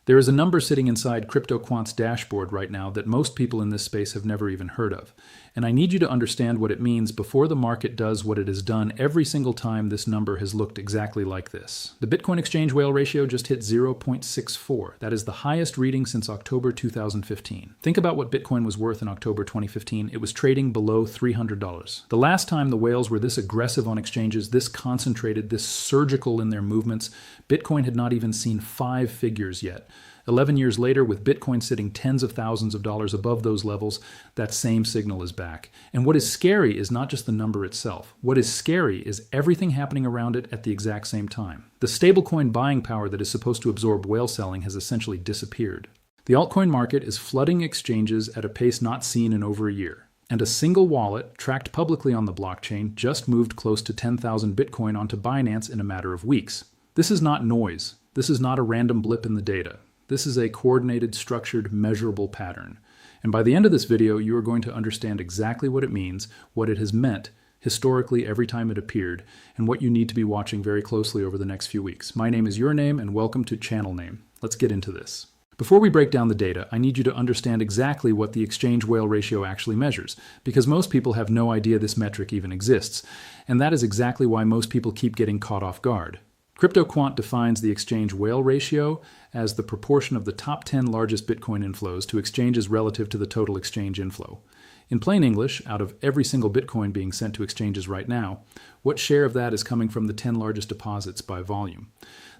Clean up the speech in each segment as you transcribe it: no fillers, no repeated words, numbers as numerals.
There is a number sitting inside CryptoQuant's dashboard right now that most people in this space have never even heard of. And I need you to understand what it means before the market does what it has done every single time this number has looked exactly like this. The Bitcoin exchange whale ratio just hit 0.64. That is the highest reading since October 2015. Think about what Bitcoin was worth in October 2015. It was trading below $300. The last time the whales were this aggressive on exchanges, this concentrated, this surgical in their movements, Bitcoin had not even seen 5 figures yet. 11 years later, with Bitcoin sitting tens of thousands of dollars above those levels, that same signal is back. And what is scary is not just the number itself. What is scary is everything happening around it at the exact same time. The stablecoin buying power that is supposed to absorb whale selling has essentially disappeared. The altcoin market is flooding exchanges at a pace not seen in over a year. And a single wallet, tracked publicly on the blockchain, just moved close to 10,000 Bitcoin onto Binance in a matter of weeks. This is not noise. This is not a random blip in the data. This is a coordinated, structured, measurable pattern. And by the end of this video, you are going to understand exactly what it means, what it has meant historically every time it appeared, and what you need to be watching very closely over the next few weeks. My name is Your Name, and welcome to Channel Name. Let's get into this. Before we break down the data, I need you to understand exactly what the exchange whale ratio actually measures, because most people have no idea this metric even exists. And that is exactly why most people keep getting caught off guard. CryptoQuant defines the exchange whale ratio as the proportion of the top 10 largest Bitcoin inflows to exchanges relative to the total exchange inflow. In plain English, out of every single Bitcoin being sent to exchanges right now, what share of that is coming from the 10 largest deposits by volume?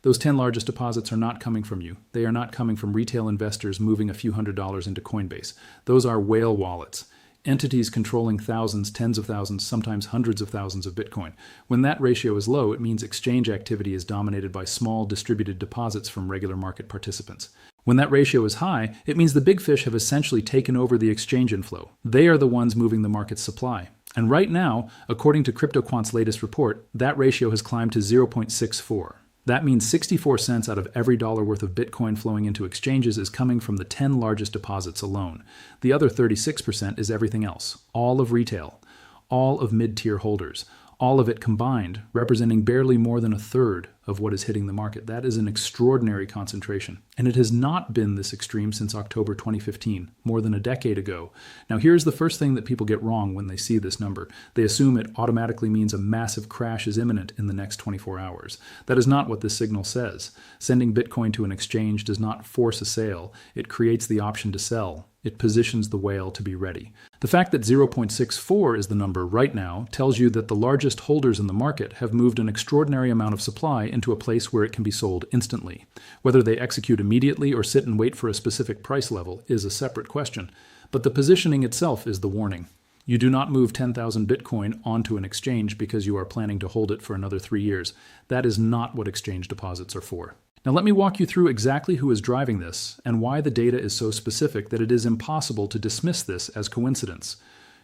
Those 10 largest deposits are not coming from you. They are not coming from retail investors moving a few $100s into Coinbase. Those are whale wallets. Entities controlling thousands, tens of thousands, sometimes hundreds of thousands of Bitcoin. When that ratio is low, it means exchange activity is dominated by small distributed deposits from regular market participants. When that ratio is high, it means the big fish have essentially taken over the exchange inflow. They are the ones moving the market's supply. And right now, according to CryptoQuant's latest report, that ratio has climbed to 0.64. That means 64 cents out of every dollar worth of Bitcoin flowing into exchanges is coming from the 10 largest deposits alone. The other 36% is everything else, all of retail, all of mid-tier holders, all of it combined, representing barely more than a third of what is hitting the market. That is an extraordinary concentration. And it has not been this extreme since October 2015, more than a decade ago. Now here's the first thing that people get wrong when they see this number. They assume it automatically means a massive crash is imminent in the next 24 hours. That is not what this signal says. Sending Bitcoin to an exchange does not force a sale. It creates the option to sell. It positions the whale to be ready. The fact that 0.64 is the number right now tells you that the largest holders in the market have moved an extraordinary amount of supply into a place where it can be sold instantly. Whether they execute immediately or sit and wait for a specific price level is a separate question, but the positioning itself is the warning. You do not move 10,000 Bitcoin onto an exchange because you are planning to hold it for another 3 years. That is not what exchange deposits are for. Now let me walk you through exactly who is driving this and why the data is so specific that it is impossible to dismiss this as coincidence.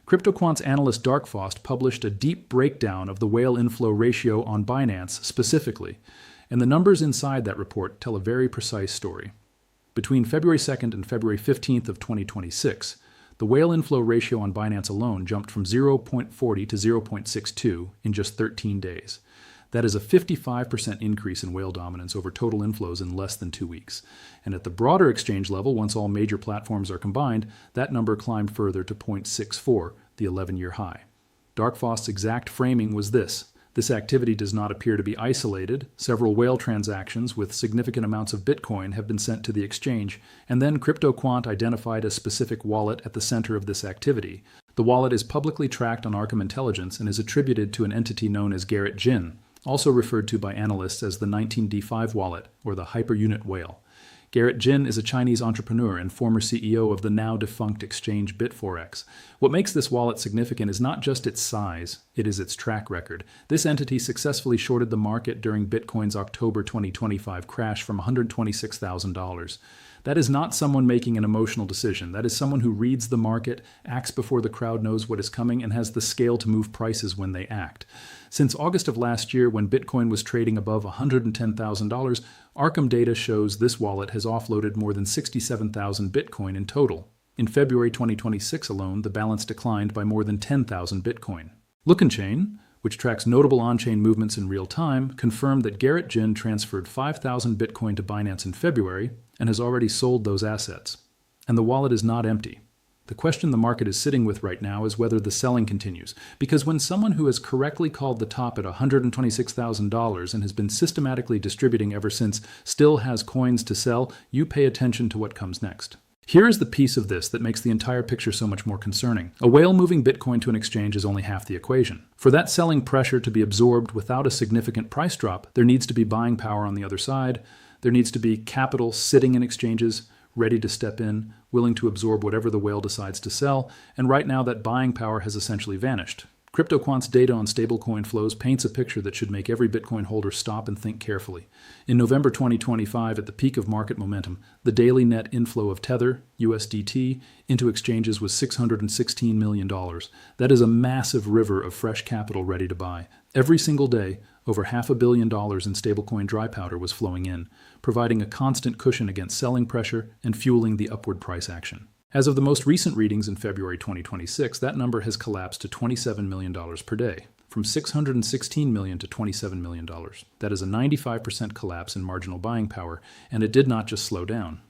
CryptoQuant's analyst Darkfrost published a deep breakdown of the whale inflow ratio on Binance specifically, and the numbers inside that report tell a very precise story. Between February 2nd and February 15th of 2026, the whale inflow ratio on Binance alone jumped from 0.40 to 0.62 in just 13 days. That is a 55% increase in whale dominance over total inflows in less than 2 weeks. And at the broader exchange level, once all major platforms are combined, that number climbed further to 0.64, the 11-year high. Darkfrost's exact framing was this. This activity does not appear to be isolated. Several whale transactions with significant amounts of Bitcoin have been sent to the exchange, and then CryptoQuant identified a specific wallet at the center of this activity. The wallet is publicly tracked on Arkham Intelligence and is attributed to an entity known as Garrett Jin, also referred to by analysts as the 19D5 wallet, or the hyperunit whale. Garrett Jin is a Chinese entrepreneur and former CEO of the now-defunct exchange Bitforex. What makes this wallet significant is not just its size, it is its track record. This entity successfully shorted the market during Bitcoin's October 2025 crash from $126,000. That is not someone making an emotional decision. That is someone who reads the market, acts before the crowd knows what is coming, and has the scale to move prices when they act. Since August of last year, when Bitcoin was trading above $110,000, Arkham data shows this wallet has offloaded more than 67,000 Bitcoin in total. In February 2026 alone, the balance declined by more than 10,000 Bitcoin. Look'nChain, which tracks notable on-chain movements in real time, confirmed that Garrett Jin transferred 5,000 Bitcoin to Binance in February, and has already sold those assets. And the wallet is not empty. The question the market is sitting with right now is whether the selling continues, because when someone who has correctly called the top at $126,000 and has been systematically distributing ever since still has coins to sell, you pay attention to what comes next. Here is the piece of this that makes the entire picture so much more concerning. A whale moving Bitcoin to an exchange is only half the equation. For that selling pressure to be absorbed without a significant price drop, there needs to be buying power on the other side. There needs to be capital sitting in exchanges, ready to step in, willing to absorb whatever the whale decides to sell, and right now that buying power has essentially vanished. CryptoQuant's data on stablecoin flows paints a picture that should make every Bitcoin holder stop and think carefully. In November 2025, at the peak of market momentum, the daily net inflow of Tether, USDT, into exchanges was $616 million. That is a massive river of fresh capital ready to buy. Every single day, over $500 million in stablecoin dry powder was flowing in, providing a constant cushion against selling pressure and fueling the upward price action. As of the most recent readings in February 2026, that number has collapsed to $27 million per day, from $616 million to $27 million. That is a 95% collapse in marginal buying power, and it did not just slow down.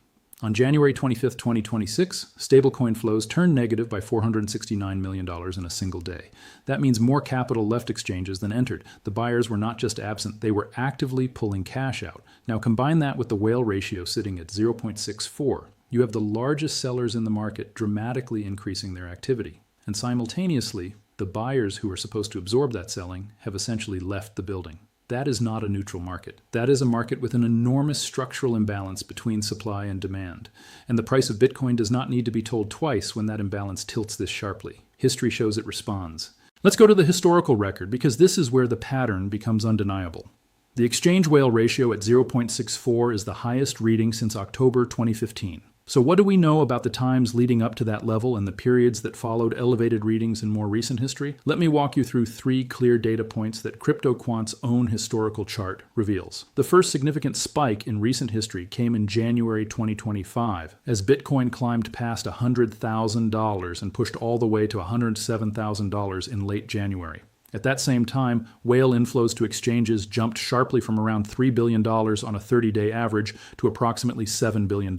On January 25, 2026, stablecoin flows turned negative by $469 million in a single day. That means more capital left exchanges than entered. The buyers were not just absent, they were actively pulling cash out. Now combine that with the whale ratio sitting at 0.64. You have the largest sellers in the market dramatically increasing their activity. And simultaneously, the buyers who are supposed to absorb that selling have essentially left the building. That is not a neutral market. That is a market with an enormous structural imbalance between supply and demand. And the price of Bitcoin does not need to be told twice when that imbalance tilts this sharply. History shows it responds. Let's go to the historical record, because this is where the pattern becomes undeniable. The exchange whale ratio at 0.64 is the highest reading since October 2015. So what do we know about the times leading up to that level and the periods that followed elevated readings in more recent history? Let me walk you through 3 clear data points that CryptoQuant's own historical chart reveals. The first significant spike in recent history came in January 2025, as Bitcoin climbed past $100,000 and pushed all the way to $107,000 in late January. At that same time, whale inflows to exchanges jumped sharply from around $3 billion on a 30-day average to approximately $7 billion.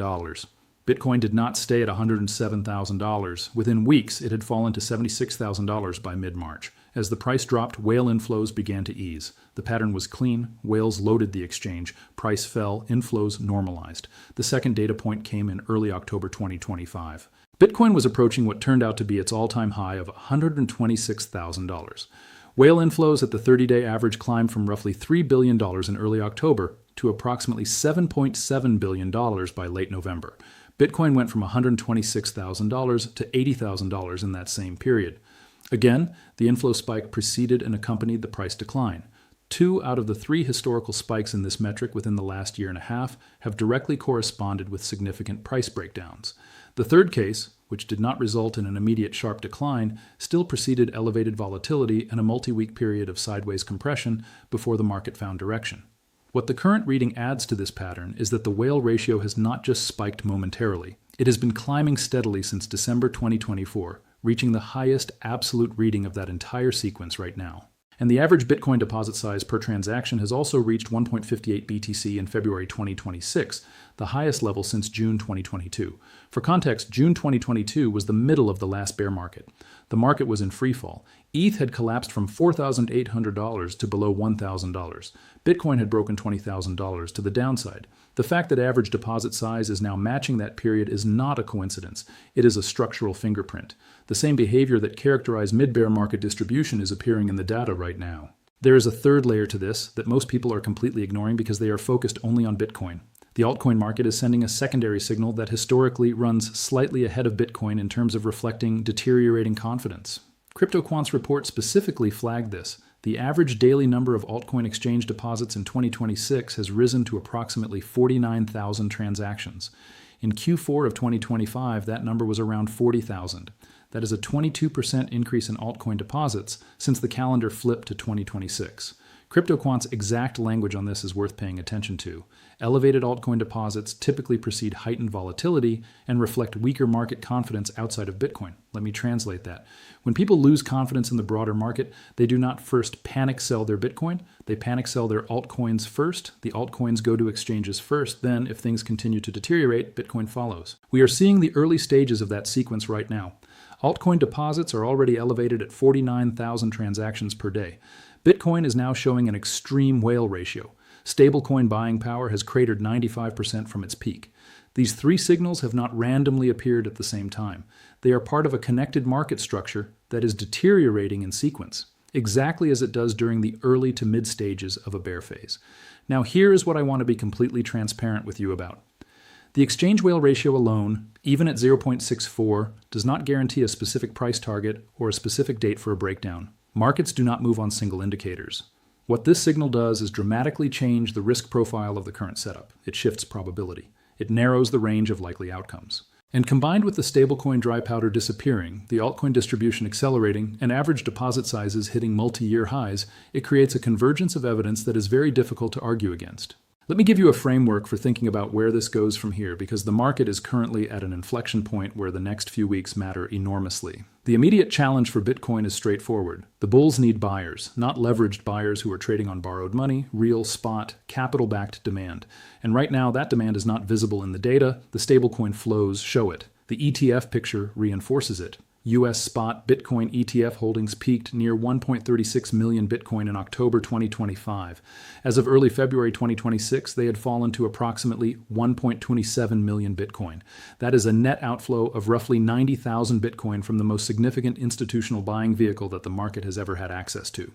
Bitcoin did not stay at $107,000. Within weeks, it had fallen to $76,000 by mid-March. As the price dropped, whale inflows began to ease. The pattern was clean, whales loaded the exchange, price fell, inflows normalized. The second data point came in early October 2025. Bitcoin was approaching what turned out to be its all-time high of $126,000. Whale inflows at the 30-day average climbed from roughly $3 billion in early October to approximately $7.7 billion by late November. Bitcoin went from $126,000 to $80,000 in that same period. Again, the inflow spike preceded and accompanied the price decline. 2 out of the 3 historical spikes in this metric within the last year and a half have directly corresponded with significant price breakdowns. The third case, which did not result in an immediate sharp decline, still preceded elevated volatility and a multi-week period of sideways compression before the market found direction. What the current reading adds to this pattern is that the whale ratio has not just spiked momentarily. It has been climbing steadily since December 2024, reaching the highest absolute reading of that entire sequence right now. And the average Bitcoin deposit size per transaction has also reached 1.58 BTC in February 2026, the highest level since June 2022. For context, June 2022 was the middle of the last bear market. The market was in freefall. ETH had collapsed from $4,800 to below $1,000. Bitcoin had broken $20,000 to the downside. The fact that average deposit size is now matching that period is not a coincidence. It is a structural fingerprint. The same behavior that characterized mid-bear market distribution is appearing in the data right now. There is a third layer to this that most people are completely ignoring because they are focused only on Bitcoin. The altcoin market is sending a secondary signal that historically runs slightly ahead of Bitcoin in terms of reflecting deteriorating confidence. CryptoQuant's report specifically flagged this. The average daily number of altcoin exchange deposits in 2026 has risen to approximately 49,000 transactions. In Q4 of 2025, that number was around 40,000. That is a 22% increase in altcoin deposits since the calendar flipped to 2026. CryptoQuant's exact language on this is worth paying attention to. Elevated altcoin deposits typically precede heightened volatility and reflect weaker market confidence outside of Bitcoin. Let me translate that. When people lose confidence in the broader market, they do not first panic sell their Bitcoin. They panic sell their altcoins first. The altcoins go to exchanges first. Then, if things continue to deteriorate, Bitcoin follows. We are seeing the early stages of that sequence right now. Altcoin deposits are already elevated at 49,000 transactions per day. Bitcoin is now showing an extreme whale ratio. Stablecoin buying power has cratered 95% from its peak. These three signals have not randomly appeared at the same time. They are part of a connected market structure that is deteriorating in sequence, exactly as it does during the early to mid stages of a bear phase. Now, here is what I want to be completely transparent with you about. The exchange whale ratio alone, even at 0.64, does not guarantee a specific price target or a specific date for a breakdown. Markets do not move on single indicators. What this signal does is dramatically change the risk profile of the current setup. It shifts probability. It narrows the range of likely outcomes. And combined with the stablecoin dry powder disappearing, the altcoin distribution accelerating, and average deposit sizes hitting multi-year highs, it creates a convergence of evidence that is very difficult to argue against. Let me give you a framework for thinking about where this goes from here, because the market is currently at an inflection point where the next few weeks matter enormously. The immediate challenge for Bitcoin is straightforward. The bulls need buyers, not leveraged buyers who are trading on borrowed money, real spot, capital-backed demand. And right now, that demand is not visible in the data. The stablecoin flows show it. The ETF picture reinforces it. U.S. spot Bitcoin ETF holdings peaked near 1.36 million Bitcoin in October 2025. As of early February 2026, they had fallen to approximately 1.27 million Bitcoin. That is a net outflow of roughly 90,000 Bitcoin from the most significant institutional buying vehicle that the market has ever had access to.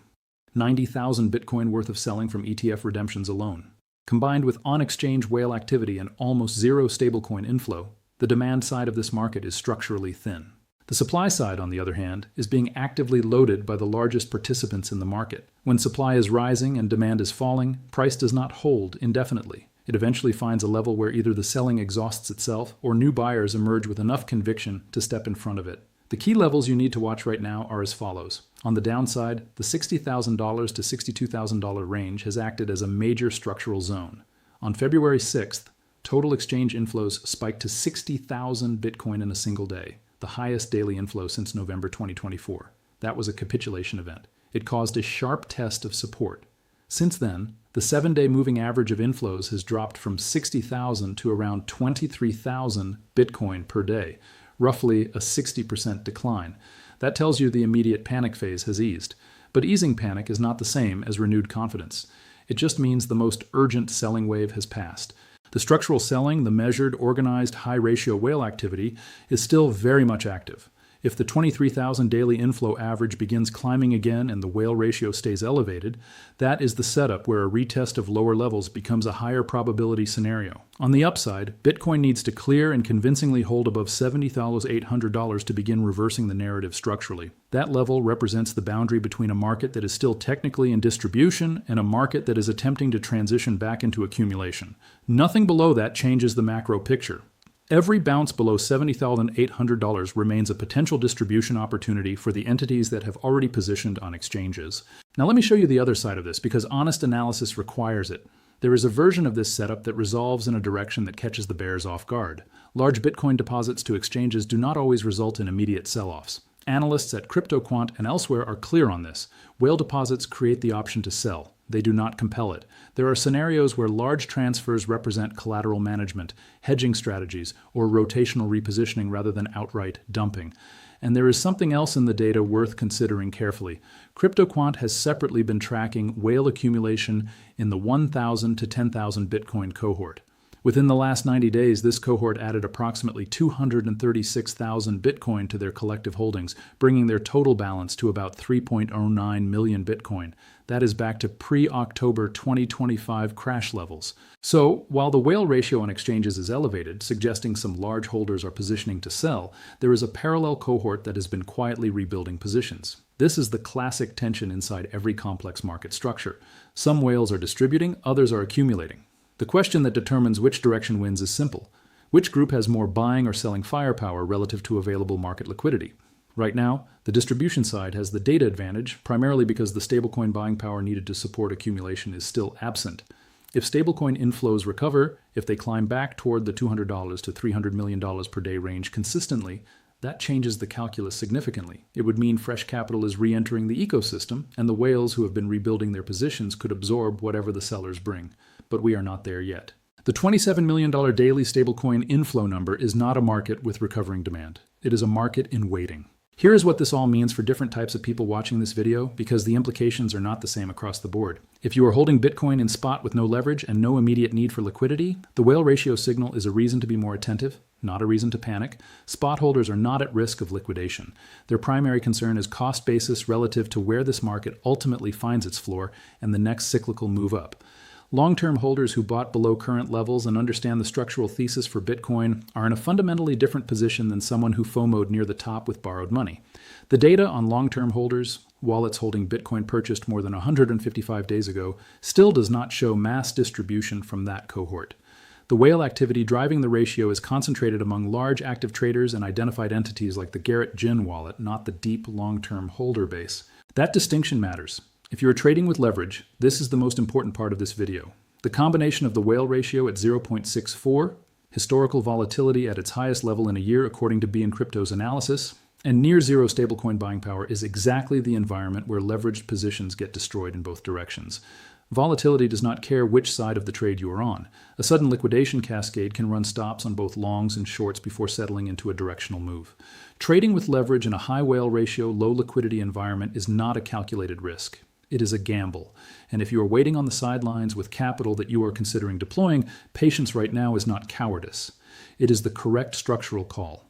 90,000 Bitcoin worth of selling from ETF redemptions alone. Combined with on-exchange whale activity and almost zero stablecoin inflow, the demand side of this market is structurally thin. The supply side, on the other hand, is being actively loaded by the largest participants in the market. When supply is rising and demand is falling, price does not hold indefinitely. It eventually finds a level where either the selling exhausts itself or new buyers emerge with enough conviction to step in front of it. The key levels you need to watch right now are as follows. On the downside, the $60,000 to $62,000 range has acted as a major structural zone. On February 6th, total exchange inflows spiked to 60,000 Bitcoin in a single day, the highest daily inflow since November 2024. That was a capitulation event. It caused a sharp test of support. Since then, the 7-day moving average of inflows has dropped from 60,000 to around 23,000 Bitcoin per day, roughly a 60% decline. That tells you the immediate panic phase has eased. But easing panic is not the same as renewed confidence. It just means the most urgent selling wave has passed. The structural selling, the measured, organized, high-ratio whale activity, is still very much active. If the 23,000 daily inflow average begins climbing again and the whale ratio stays elevated, that is the setup where a retest of lower levels becomes a higher probability scenario. On the upside, Bitcoin needs to clear and convincingly hold above $70,800 to begin reversing the narrative structurally. That level represents the boundary between a market that is still technically in distribution and a market that is attempting to transition back into accumulation. Nothing below that changes the macro picture. Every bounce below $70,800 remains a potential distribution opportunity for the entities that have already positioned on exchanges. Now let me show you the other side of this, because honest analysis requires it. There is a version of this setup that resolves in a direction that catches the bears off guard. Large Bitcoin deposits to exchanges do not always result in immediate sell-offs. Analysts at CryptoQuant and elsewhere are clear on this. Whale deposits create the option to sell. They do not compel it. There are scenarios where large transfers represent collateral management, hedging strategies, or rotational repositioning rather than outright dumping. And there is something else in the data worth considering carefully. CryptoQuant has separately been tracking whale accumulation in the 1,000 to 10,000 Bitcoin cohort. Within the last 90 days, this cohort added approximately 236,000 Bitcoin to their collective holdings, bringing their total balance to about 3.09 million Bitcoin. That is back to pre-October 2025 crash levels. So, while the whale ratio on exchanges is elevated, suggesting some large holders are positioning to sell, there is a parallel cohort that has been quietly rebuilding positions. This is the classic tension inside every complex market structure. Some whales are distributing, others are accumulating. The question that determines which direction wins is simple. Which group has more buying or selling firepower relative to available market liquidity? Right now, the distribution side has the data advantage, primarily because the stablecoin buying power needed to support accumulation is still absent. If stablecoin inflows recover, if they climb back toward the $200 to $300 million per day range consistently, that changes the calculus significantly. It would mean fresh capital is re-entering the ecosystem, and the whales who have been rebuilding their positions could absorb whatever the sellers bring. But we are not there yet. The $27 million daily stablecoin inflow number is not a market with recovering demand. It is a market in waiting. Here is what this all means for different types of people watching this video, because the implications are not the same across the board. If you are holding Bitcoin in spot with no leverage and no immediate need for liquidity, the whale ratio signal is a reason to be more attentive, not a reason to panic. Spot holders are not at risk of liquidation. Their primary concern is cost basis relative to where this market ultimately finds its floor and the next cyclical move up. Long-term holders who bought below current levels and understand the structural thesis for Bitcoin are in a fundamentally different position than someone who FOMO'd near the top with borrowed money. The data on long-term holders, wallets holding Bitcoin purchased more than 155 days ago, still does not show mass distribution from that cohort. The whale activity driving the ratio is concentrated among large active traders and identified entities like the Garrett Gin wallet, not the deep long-term holder base. That distinction matters. If you are trading with leverage, this is the most important part of this video. The combination of the whale ratio at 0.64, historical volatility at its highest level in a year according to BN Crypto's analysis, and near zero stablecoin buying power is exactly the environment where leveraged positions get destroyed in both directions. Volatility does not care which side of the trade you are on. A sudden liquidation cascade can run stops on both longs and shorts before settling into a directional move. Trading with leverage in a high whale ratio, low liquidity environment is not a calculated risk. It is a gamble. And if you are waiting on the sidelines with capital that you are considering deploying, patience right now is not cowardice. It is the correct structural call.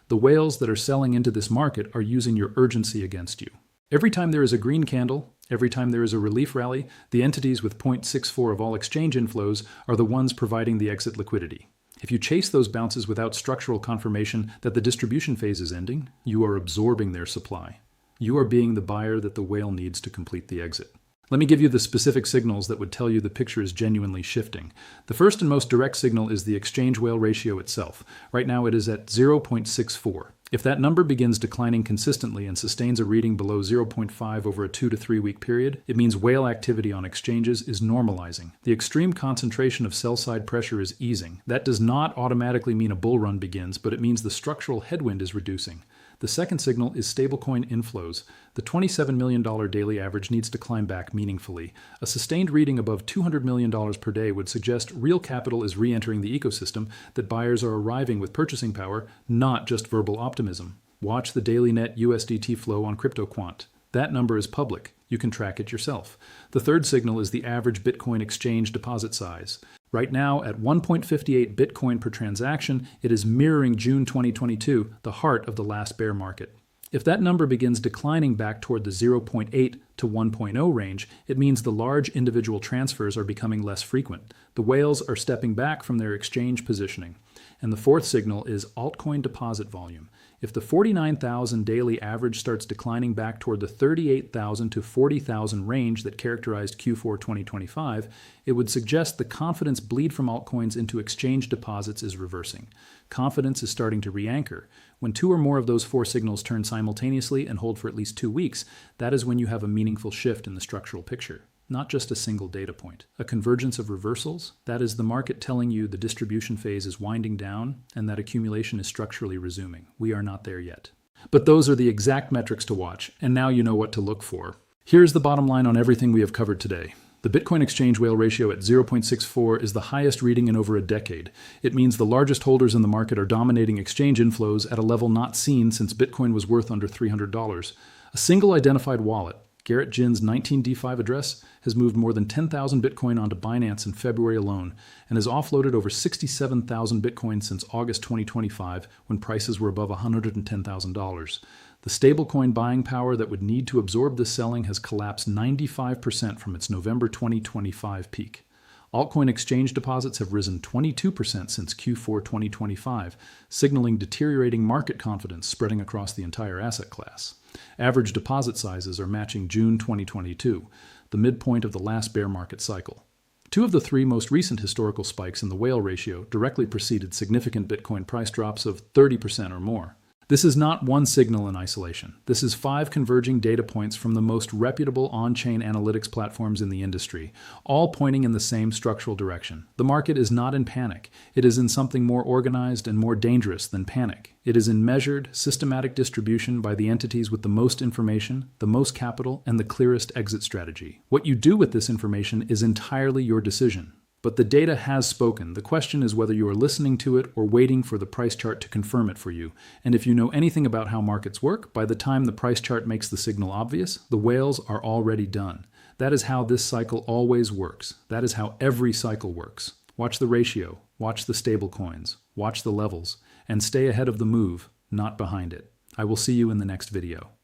The whales that are selling into this market are using your urgency against you. Every time there is a green candle, every time there is a relief rally, the entities with 0.64 of all exchange inflows are the ones providing the exit liquidity. If you chase those bounces without structural confirmation that the distribution phase is ending, you are absorbing their supply. You are being the buyer that the whale needs to complete the exit. Let me give you the specific signals that would tell you the picture is genuinely shifting. The first and most direct signal is the exchange whale ratio itself. Right now it is at 0.64. If that number begins declining consistently and sustains a reading below 0.5 over a 2 to 3 week period, it means whale activity on exchanges is normalizing. The extreme concentration of sell-side pressure is easing. That does not automatically mean a bull run begins, but it means the structural headwind is reducing. The second signal is stablecoin inflows. The $27 million daily average needs to climb back meaningfully. A sustained reading above $200 million per day would suggest real capital is re-entering the ecosystem, that buyers are arriving with purchasing power, not just verbal optimism. Watch the daily net USDT flow on CryptoQuant. That number is public. You can track it yourself. The third signal is the average Bitcoin exchange deposit size. Right now, at 1.58 Bitcoin per transaction, it is mirroring June 2022, the heart of the last bear market. If that number begins declining back toward the 0.8 to 1.0 range, it means the large individual transfers are becoming less frequent. The whales are stepping back from their exchange positioning. And the fourth signal is altcoin deposit volume. If the 49,000 daily average starts declining back toward the 38,000 to 40,000 range that characterized Q4 2025, it would suggest the confidence bleed from altcoins into exchange deposits is reversing. Confidence is starting to re-anchor. When two or more of those four signals turn simultaneously and hold for at least 2 weeks, that is when you have a meaningful shift in the structural picture. Not just a single data point. A convergence of reversals, that is the market telling you the distribution phase is winding down and that accumulation is structurally resuming. We are not there yet. But those are the exact metrics to watch, and now you know what to look for. Here's the bottom line on everything we have covered today. The Bitcoin exchange whale ratio at 0.64 is the highest reading in over a decade. It means the largest holders in the market are dominating exchange inflows at a level not seen since Bitcoin was worth under $300. A single identified wallet, Garrett Gin's 19D5 address, has moved more than 10,000 Bitcoin onto Binance in February alone and has offloaded over 67,000 Bitcoin since August 2025 when prices were above $110,000. The stablecoin buying power that would need to absorb this selling has collapsed 95% from its November 2025 peak. Altcoin exchange deposits have risen 22% since Q4 2025, signaling deteriorating market confidence spreading across the entire asset class. Average deposit sizes are matching June 2022, the midpoint of the last bear market cycle. Two of the three most recent historical spikes in the whale ratio directly preceded significant Bitcoin price drops of 30% or more. This is not one signal in isolation. This is 5 converging data points from the most reputable on-chain analytics platforms in the industry, all pointing in the same structural direction. The market is not in panic. It is in something more organized and more dangerous than panic. It is in measured, systematic distribution by the entities with the most information, the most capital, and the clearest exit strategy. What you do with this information is entirely your decision. But the data has spoken. The question is whether you are listening to it or waiting for the price chart to confirm it for you. And if you know anything about how markets work, by the time the price chart makes the signal obvious, the whales are already done. That is how this cycle always works. That is how every cycle works. Watch the ratio, watch the stablecoins, watch the levels, and stay ahead of the move, not behind it. I will see you in the next video.